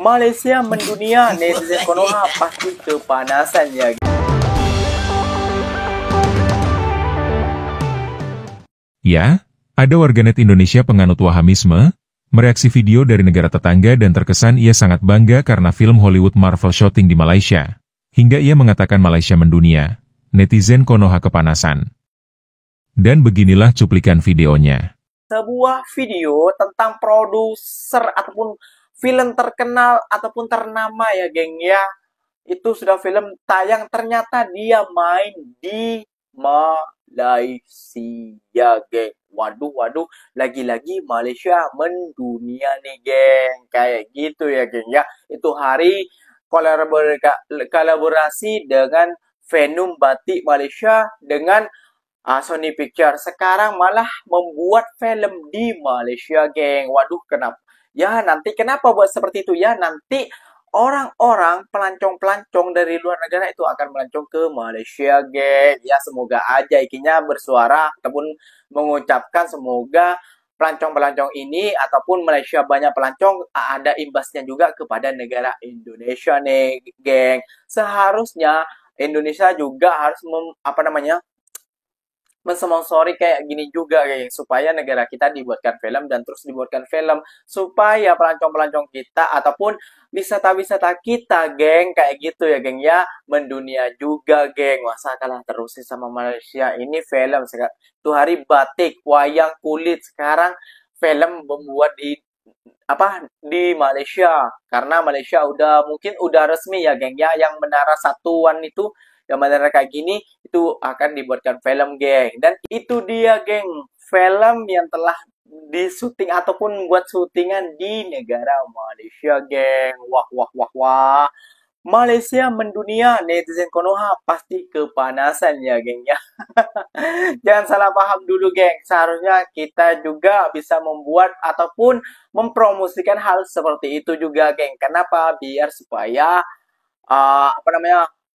Malaysia mendunia, netizen Konoha pasti kepanasan ya. Ya, ada warganet Indonesia penganut Wahamisme, mereaksi video dari negara tetangga dan terkesan ia sangat bangga karena film Hollywood Marvel syuting di Malaysia. Hingga ia mengatakan Malaysia mendunia, netizen Konoha kepanasan. Dan beginilah cuplikan videonya. Sebuah video tentang produser ataupun film terkenal ataupun ternama ya geng ya. Itu sudah film tayang, ternyata dia main di Malaysia geng. Waduh, lagi-lagi Malaysia mendunia nih geng. Kayak gitu ya geng ya. Itu hari kolaborasi dengan Venom Batik Malaysia dengan Sony Picture. Sekarang malah membuat film di Malaysia, geng. Waduh, kenapa? Ya, nanti kenapa buat seperti itu ya? Nanti orang-orang pelancong-pelancong dari luar negara itu akan melancong ke Malaysia, geng. Ya, semoga aja ikinya bersuara ataupun mengucapkan semoga pelancong-pelancong ini ataupun Malaysia banyak pelancong ada imbasnya juga kepada negara Indonesia nih, geng. Seharusnya Indonesia juga harus mensponsori kayak gini juga geng, supaya negara kita dibuatkan film dan terus dibuatkan film supaya pelancong-pelancong kita ataupun wisata-wisata kita geng kayak gitu ya geng ya, mendunia juga geng. Masa kalah terus sih sama Malaysia ini film itu hari batik wayang kulit, sekarang film membuat di Malaysia karena Malaysia mungkin udah resmi ya geng ya, yang Menara Satuan itu yang menara kayak gini itu akan dibuatkan film geng. Dan itu dia geng, film yang telah disuting ataupun buat syutingan di negara Malaysia geng. Wah. Malaysia mendunia, netizen Konoha pasti kepanasan ya geng ya. Jangan salah paham dulu geng, seharusnya kita juga bisa membuat ataupun mempromosikan hal seperti itu juga geng. Kenapa? Biar supaya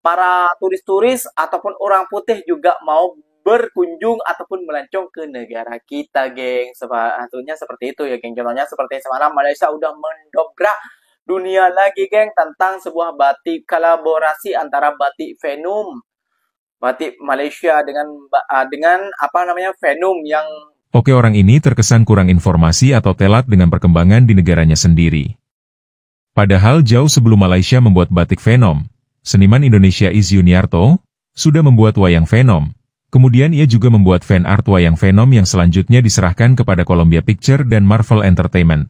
para turis-turis ataupun orang putih juga mau berkunjung ataupun melancong ke negara kita, geng. Sebetulnya seperti itu ya, geng. Contohnya seperti semalam Malaysia udah mendobrak dunia lagi, geng, tentang sebuah batik kolaborasi antara batik Venom, batik Malaysia dengan Venom yang Oke, orang ini terkesan kurang informasi atau telat dengan perkembangan di negaranya sendiri. Padahal jauh sebelum Malaysia membuat batik Venom, seniman Indonesia Iz Yuniarto sudah membuat wayang Venom. Kemudian ia juga membuat fan art wayang Venom yang selanjutnya diserahkan kepada Columbia Pictures dan Marvel Entertainment.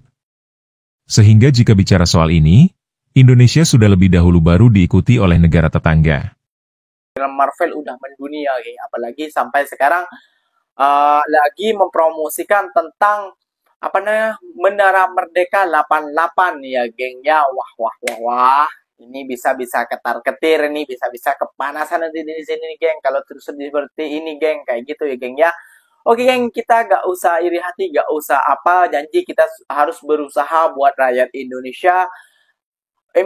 Sehingga jika bicara soal ini, Indonesia sudah lebih dahulu baru diikuti oleh negara tetangga. Film Marvel udah mendunia, geng. Apalagi sampai sekarang lagi mempromosikan tentang Menara Merdeka 88 ya, geng ya. Wah. Ini bisa ketar-ketir, ini bisa kepanasan nanti di sini, geng. Kalau terus seperti ini, geng, kayak gitu ya, geng ya. Oke, geng, kita gak usah iri hati, gak usah janji kita harus berusaha buat rakyat Indonesia.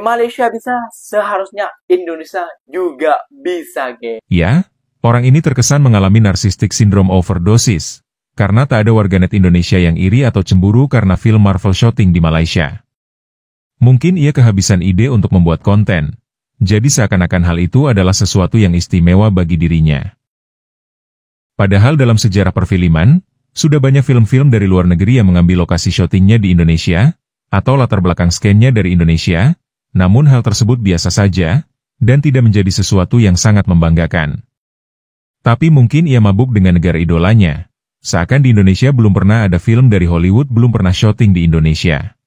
Malaysia bisa, seharusnya Indonesia juga bisa, geng. Ya, orang ini terkesan mengalami narcissistic syndrome overdosis, karena tak ada warganet Indonesia yang iri atau cemburu karena film Marvel syuting di Malaysia. Mungkin ia kehabisan ide untuk membuat konten, jadi seakan-akan hal itu adalah sesuatu yang istimewa bagi dirinya. Padahal dalam sejarah perfilman, sudah banyak film-film dari luar negeri yang mengambil lokasi syutingnya di Indonesia, atau latar belakang skennya dari Indonesia, namun hal tersebut biasa saja, dan tidak menjadi sesuatu yang sangat membanggakan. Tapi mungkin ia mabuk dengan negara idolanya, seakan di Indonesia belum pernah ada film dari Hollywood belum pernah syuting di Indonesia.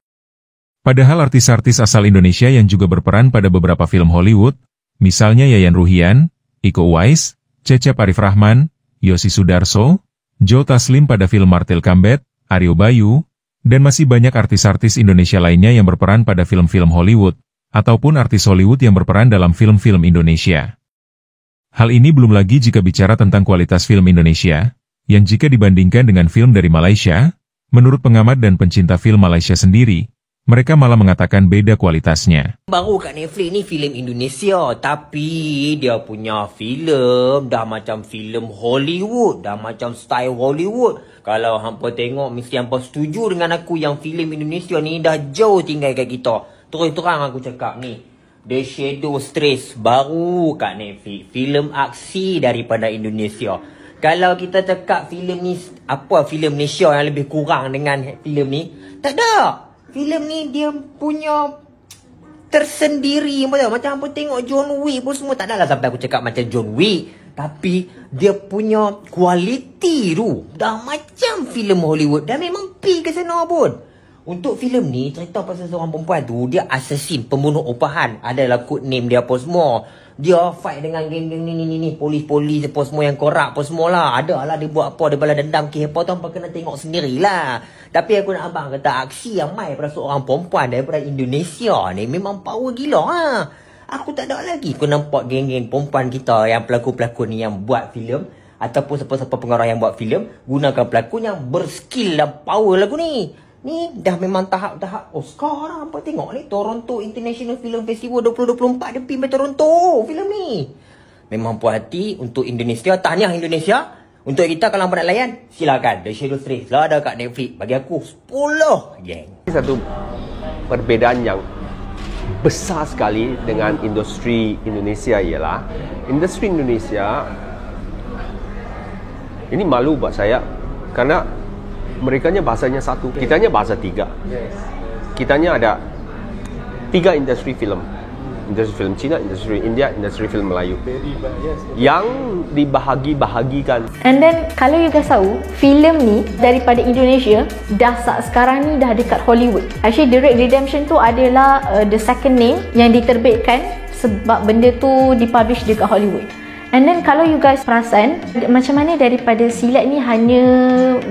Padahal artis-artis asal Indonesia yang juga berperan pada beberapa film Hollywood, misalnya Yayan Ruhian, Iko Uwais, Cecep Arif Rahman, Yosi Sudarso, Joe Taslim pada film Martil Kambet, Aryo Bayu, dan masih banyak artis-artis Indonesia lainnya yang berperan pada film-film Hollywood, ataupun artis Hollywood yang berperan dalam film-film Indonesia. Hal ini belum lagi jika bicara tentang kualitas film Indonesia, yang jika dibandingkan dengan film dari Malaysia, menurut pengamat dan pencinta film Malaysia sendiri, mereka malah mengatakan beda kualitasnya. Baru kat Netflix ni filem Indonesia, tapi dia punya filem dah macam filem Hollywood, dah macam style Hollywood. Kalau hampa tengok, mesti hampa setuju dengan aku yang filem Indonesia ni dah jauh tinggal kat kita. Terus terang aku cakap ni, The Shadow Trace baru kat Netflix, filem aksi daripada Indonesia. Kalau kita cakap filem ni, apa filem Malaysia yang lebih kurang dengan filem ni? Tak ada. Filem ni dia punya tersendiri. Macam apa tengok John Wick pun semua. Tak adalah sampai aku cakap macam John Wick. Tapi dia punya kualiti tu dah macam filem Hollywood. Dah memang pergi ke sana pun. Untuk filem ni, cerita pasal seorang perempuan tu, dia assassin, pembunuh upahan. Adalah code name dia apa semua. Dia fight dengan geng-geng ni, polis-polis apa semua yang korak apa semua lah. Ada lah dia buat apa, dia balas dendam ke apa tu, hampa kena tengok sendirilah. Tapi aku nak abang kata, aksi yang mai pada seorang perempuan daripada Indonesia ni memang power gila ha. Aku tak ada lagi aku nampak geng-geng perempuan kita yang pelakon-pelakon ni yang buat filem, ataupun siapa-siapa pengarah yang buat filem, gunakan pelakon yang berskill dan power lagu ni. Ni dah memang tahap-tahap Oscar lah. Hampa tengok ni, Toronto International Film Festival 2024 dia pergi Toronto filem ni. Memang puas hati untuk Indonesia. Tahniah Indonesia. Untuk kita kalau hampa nak layan, silakan. The Shadow Trace lah ada kat Netflix. Bagi aku 10 geng. Satu perbezaan yang besar sekali dengan industri Indonesia ialah industri Indonesia ini malu buat saya karena merekanya bahasanya satu, kitanya bahasa tiga. Kitanya ada 3 industri filem. Industri filem Cina, industri India, industri filem Melayu. Yang dibahagi-bahagikan. And then kalau you guys tahu, filem ni daripada Indonesia dah sekarang ni dah dekat Hollywood. Actually The Red Redemption tu adalah the second name yang diterbitkan sebab benda tu dipublish dekat Hollywood. And then kalau you guys perasan, macam mana daripada silat ni hanya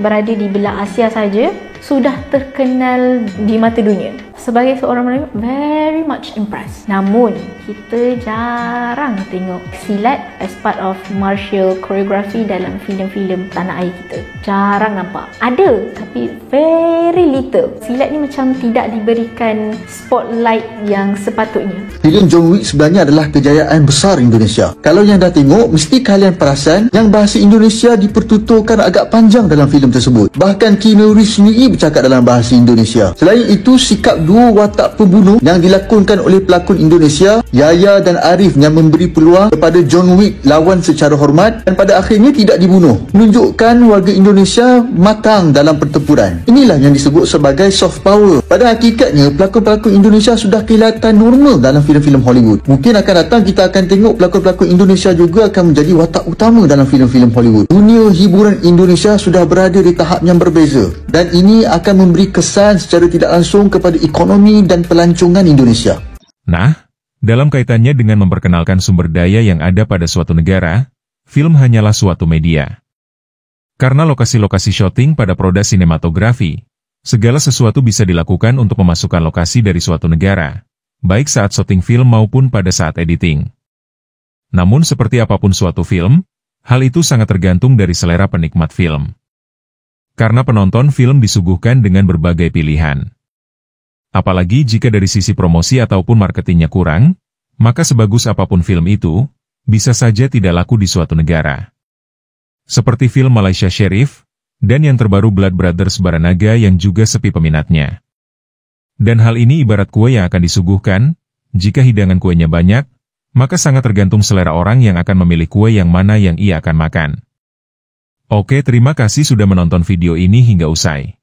berada di belah Asia saja, sudah terkenal di mata dunia. Sebagai seorang Melayu, very much impressed. Namun, kita jarang tengok silat as part of martial choreography dalam filem-filem tanah air kita. Jarang nampak. Ada, tapi very little. Silat ni macam tidak diberikan spotlight yang sepatutnya. Filem John Wick sebenarnya adalah kejayaan besar Indonesia. Kalau yang dah tengok, mesti kalian perasan yang bahasa Indonesia dipertuturkan agak panjang dalam filem tersebut. Bahkan Keanu Reeves sendiri bercakap dalam bahasa Indonesia. Selain itu, sikap dua watak pembunuh yang dilakonkan oleh pelakon Indonesia, Yaya dan Arif, yang memberi peluang kepada John Wick lawan secara hormat dan pada akhirnya tidak dibunuh, menunjukkan warga Indonesia matang dalam pertempuran. Inilah yang disebut sebagai soft power. Pada hakikatnya, pelakon-pelakon Indonesia sudah kelihatan normal dalam filem-filem Hollywood. Mungkin akan datang kita akan tengok pelakon-pelakon Indonesia juga akan menjadi watak utama dalam filem-filem Hollywood. Dunia hiburan Indonesia sudah berada di tahap yang berbeza dan ini akan memberi kesan secara tidak langsung kepada ekonomi dan pelancongan Indonesia. Nah, dalam kaitannya dengan memperkenalkan sumber daya yang ada pada suatu negara, film hanyalah suatu media. Karena lokasi-lokasi syuting pada produk sinematografi, segala sesuatu bisa dilakukan untuk memasukkan lokasi dari suatu negara, baik saat syuting film maupun pada saat editing. Namun seperti apapun suatu film, hal itu sangat tergantung dari selera penikmat film. Karena penonton film disuguhkan dengan berbagai pilihan. Apalagi jika dari sisi promosi ataupun marketingnya kurang, maka sebagus apapun film itu, bisa saja tidak laku di suatu negara. Seperti film Malaysia Sheriff, dan yang terbaru Blood Brothers Baranaga yang juga sepi peminatnya. Dan hal ini ibarat kue yang akan disuguhkan, jika hidangan kuenya banyak, maka sangat tergantung selera orang yang akan memilih kue yang mana yang ia akan makan. Oke, terima kasih sudah menonton video ini hingga usai.